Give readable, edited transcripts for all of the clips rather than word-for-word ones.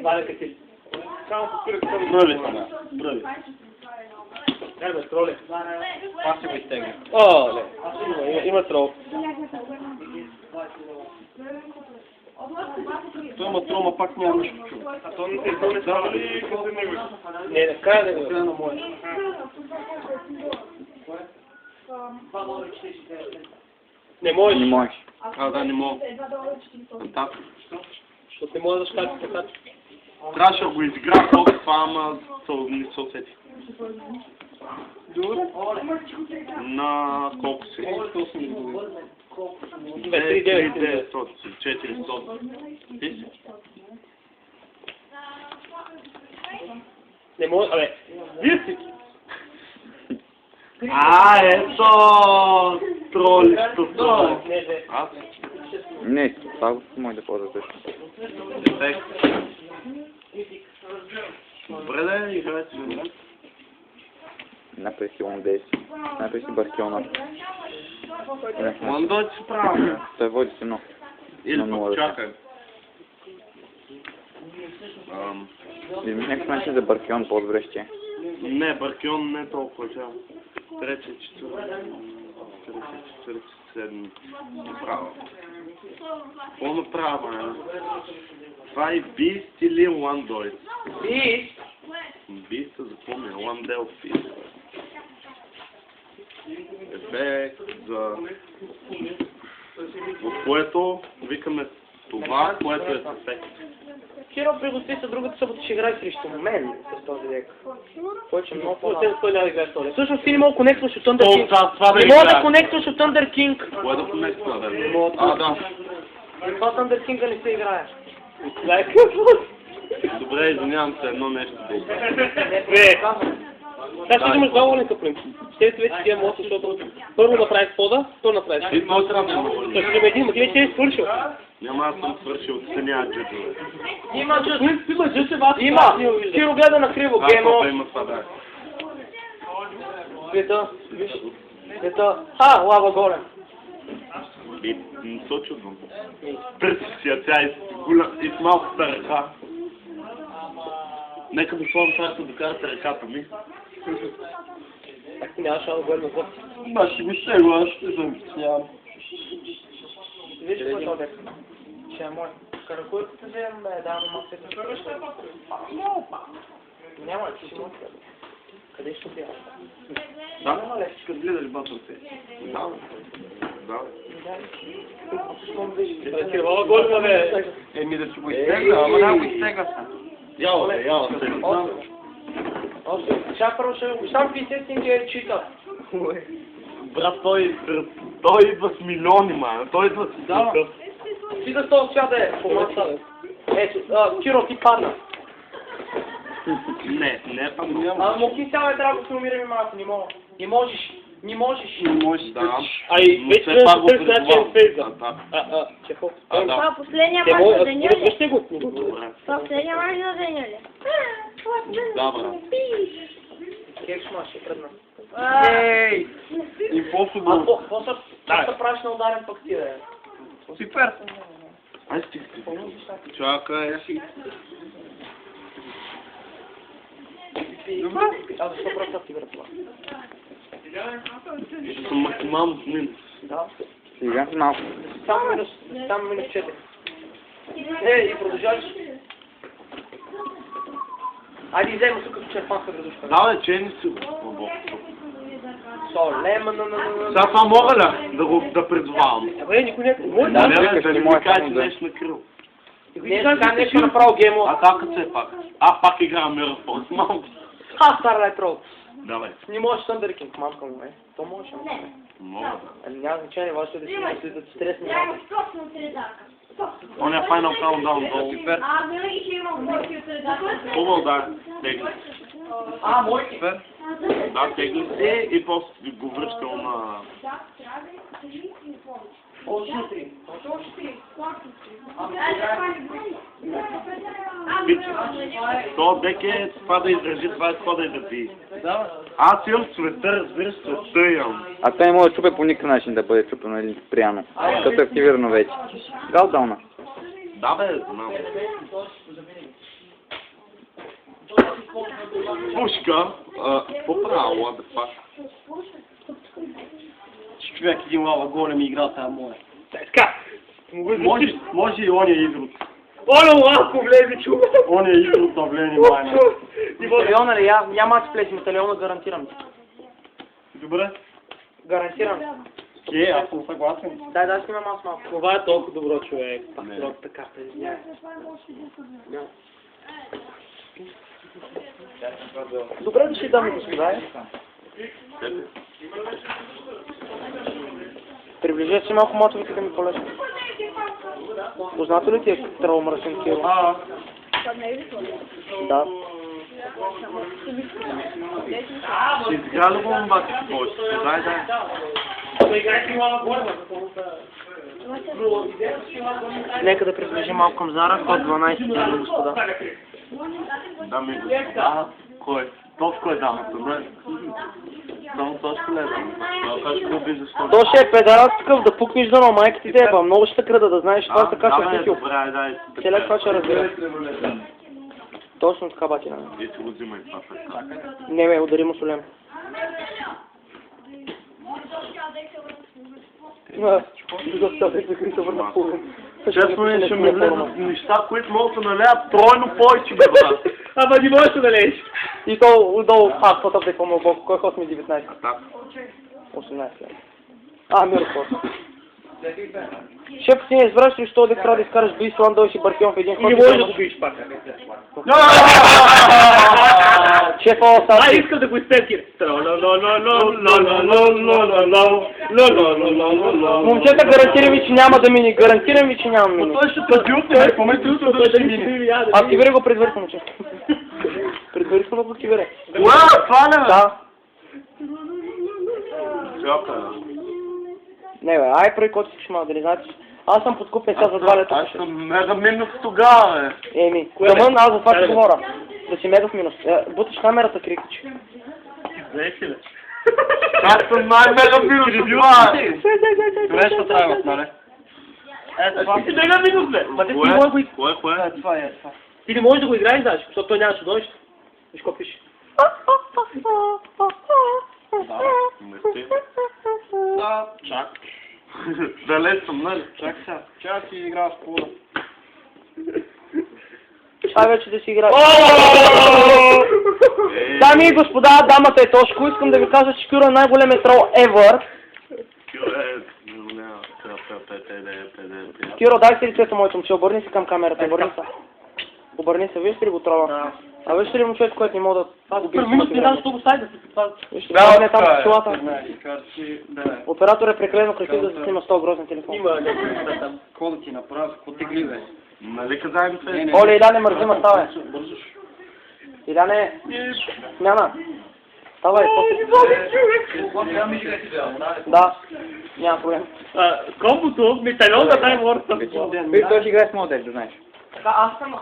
Валя къти. Само покрив към Бръли сега. Бръли. Дай бе, троле. Аз си го изтегля. О, не. Има трол. Той има трома, пак няма нищо чу. А то не става ли като него? Не, не, края да го. Края на моя. Не можеш. Не можеш. А, да, не мога. Да. Защото не може да скачи така. Трябваше да го изигра после това, ама не се усети. На колко си? 2900. 400. Ти си? Не може, абе. Вие си. Ето! Тролищото. Аз? Не, това го може да ползва също. Дефект. Добре да играете. Направи си он 10. Направи си Баркелона. Мандой се прави. Той води се много. Или пък чакай. Някакъв начин за Баркелон по-добре ще. Не, Баркелон не е толкова тя. Трети, четвърти, седми. Направо. Какво направя? Това е Beast или One Бист? Beast, запомня. One Delphi. Ефект за... В което викаме това, което е с ефект. Киро приготви се другата събота ще играе срещу мен с този дек. Който много по-малко. Той няма да играе с този. Всъщност ти не мога да конектваш от Thunder King. Не мога да конектваш от Thunder King. Кое да конектва, да? А, да. Това Thunder King не се играе. Добре, извинявам се, едно нещо да Бе! Как ще имаш заговори по принцип? Ще вече ти имам 8, защото първо направих пода, второ направих. Ти може да ме Той ще ме един, ти вече е свършил. Няма, аз съм свършил, че няма джуджове. Има джуджове. Има джуджове, аз има. Киро гледа на криво, гемо. Има това, да. Света, виж. Света. Лава голем. И не се очудвам. Търси си я тя и с малката ръка. Нека да слагам това, да докарате ръката ми. Как ти нямаш да голем на Ба, ще го шего, аз ще съм нямам. Виж какво е това? Ще е мой. Каракулката вземем, давам масата. Няма, че си мой. Къде ще бяга? Да, ще гледаш батълте. Да. Да. Кирова голема, бе. Еми да си го изтегля, ама да го изтегля са. Яла се. Сега първо ще го сам 50 цинки е чита. Брат, той идва с милиони, ман. Той идва с такъв. Ти да сто сега да е, помата. Ето, Киро ти падна. Не падна. Моки сега е трябва да се умираме малко, не мога. Не можеш. Не можеш да. Ай, вече не се търси начин фейза. Чехо. Това е последния мач на деня ли? Вижте го. Последния мач на деня ли? Да, брат. Кекш маш е пред нас. Ей! Impossible. Какво се правиш на ударен пък ти, бе? Супер! Ай, стих. Чакай. Защо просто ти въртва? Ще съм максимално с минус. Да. Сега малко. Само минус 4. И продължаваш. Айде взема тук като черпанска градушка. Да, бе, че не си го. Сега това мога ли да призовавам? Абе, никой не може Да, да. не ми кажеш нещо на крил. Не, сега нещо направо геймо. А как се пак? Пак играм Мирафон. Малко. Старлайт Роуд. Давай. Не можеш Thunder King, мамка му, То може, Мога. Няма значение, важно да си да стресни. Нямаш точно 3 дака. Он е Final Countdown долу. Винаги ще имам мойки от 3 дака. Хубаво, да. Тегли. Мойки. Да, тегли се и после го връщал на... Още 3. То дек е това да изражи, това е това да изрази. Аз имам света, разбира се, света имам. А той може да чупе по никакъв начин да бъде чупено или спряно. Като е активирано вече. Галдауна. Да, бе, знам. пушка, по право, what the fuck. Човек един лава голем играта, а моя. Така. Може и ония изрод. Оле, лако влезе, чува. Ония изрод да влезе, майна. Металиона ли? Няма да влезе металиона, гарантирам. Добре. Гарантирам. Аз съм съгласен. Дай снимам аз малко. Това е толкова добро, човек. Пак така. Добре дошли, дами и господа. Приближете се малко мотовете да ми полезно. Познато ли ти е Траломръсен Киро? Да. Ще изигра ли бомба, какво ще? Дай. Нека да приближим малко към Зара, код 12, дами и господа. Дами и господа. Кой? Точко е дамата, бре. Само точко не е дамата. Как ще го би защо? То ще е педарат такъв да пукнеш да на майка ти деба. Много ще крада да знаеш това така ще в YouTube. Добре, дай. Целият това ще разбира. Точно така бати на мен. И си го взимай това така. Не бе, удари му солем. Честно ми ще ми влезат неща, които могат да налеят тройно повече, бе, брат. Ама не можеш да налееш. И то отдолу паспорта да е по-малко. Кой ход ми 19? Так. 18 лет. Миро ход. Шеф, ти не избраш ли, що да трябва да изкараш до Исланд, да си Баркион в един ход? Не можеш да го биеш пак. Шеф, остави. Искам да го изпети. Момчета, гарантирам ви, че няма да мине. Гарантирам ви, че няма да мине. Той ще те бил, в момента утре да ще мине. Активирай го предварително, че. Предварително го активирай. Това не бе? Да. Чакай. Не бе, ай прави който си мал, да не знаете. Аз съм подкупен сега за 2 лета. Аз съм мега минус тогава, бе. Еми, Дамън, аз за това ти говоря. Да си мега в минус. Буташ камерата, крикич. Знаеш ли? Аз съм най-мега минус тогава, бе. Добре, ще трябва, нали? Ти си мега минус, бе. Ма те си мога го... Кое? Това е. Ти не можеш да го играеш, знаеш, защото той нямаше дойде. Виж какво пише. Да, чак. Далеч съм, нали? Чак сега. Чак си игра с пола. Ай вече да си играеш. Дами и господа, дамата е Тошко. Искам да ви кажа, че Кюро е най-големият трол ever. Кюро, дай си лицето, моето момче. Обърни се към камерата. Обърни се. Виждате ли го трола? А виждате ли момчето, което не мога да убие? Първинус не знам, защо го сайда се това. Вижте, не е там с колата. Оператор е прекалено красив да се снима с този грозен телефон. Има някакви там. Какво да ти направя? Какво тегли, бе? Нали казаем се? Оле, Иляне, мързима, ставай. Иляне, смяна. Ставай, да, няма проблем. Комбото, металион да дай морта. Виж, той ще играе с модель, да знаеш. Аз съм.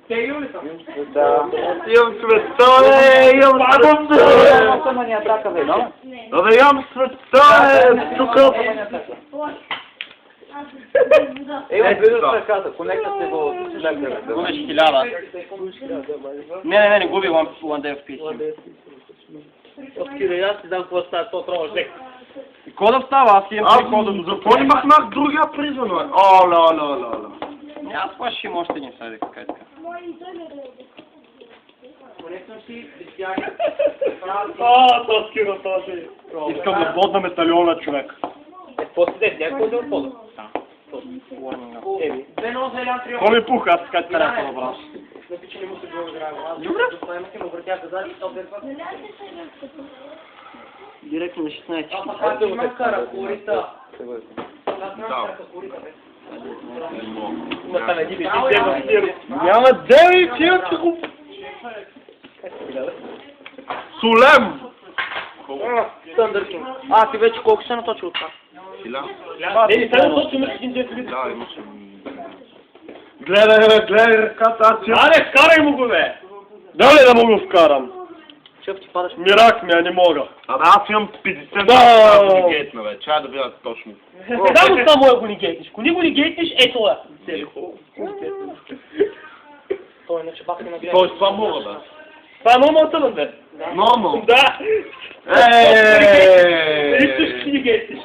Те ли съм? Да. Имам светове, имам Имам съмъния атака, бе, да? Абе, имам светове, тук. Влизаш в ръката, конектът се го... Губиш 1000. Не губи one day of peace. Откире, аз ти дам какво става, то трова жлек. И какво да става? Аз имам три кода до За какво не махнах другия призън, бе? Оля. Аз плашим още един сайдек, така и така. То скиро, този. Искам да бодна металиона, човек. Какво си деш, някой да отпода? Еми. Какво ми пуха? Аз така ти трябва да добра. Директно на 16. Няма девет, ти го... Сулем! Thunder King. Ти вече колко се наточил това? Не, само точно имаш един дефилит. Да, имаше... Гледай ръката, аз си... Аре, вкарай му го, бе! Дали да му го вкарам? Шеф, ти падаш. Мирак ми, не мога. Абе, аз имам 50 Да! гейтна, бе. Чай да видят точно. Само само го ни гейтнеш. Ако ни го ни гейтнеш, ето е. Ой, иначе бахте на гледа. Тоест това мога да. Това е нормал цилиндър. Нормално. Да. Истиш Еее! книги естиш.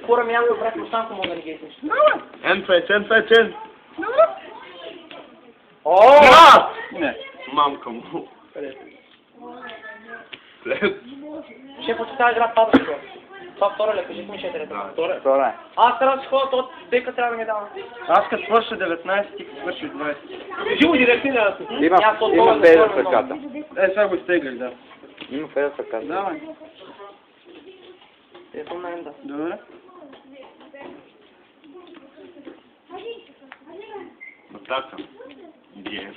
Хора ми някой брат останко мога да не гейтнеш. N5. О! Да! Не. Мамка му. След. Шеф, от тази игра падаш това. Това втора ли? Кажи ми 4 това. Вторе. Втора е. Аз трябва да си ходя, то дека трябва да ми дава. Аз като свърша 19, ти като свърши 20. Кажи му директно на нас. Има фейда в ръката. Сега го изтеглих, да. Има фейда в ръката. Давай. Е, съм на да. Добре. Атака. Ге.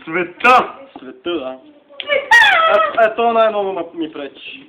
Света! Света, да. Ето най-много ми пречи.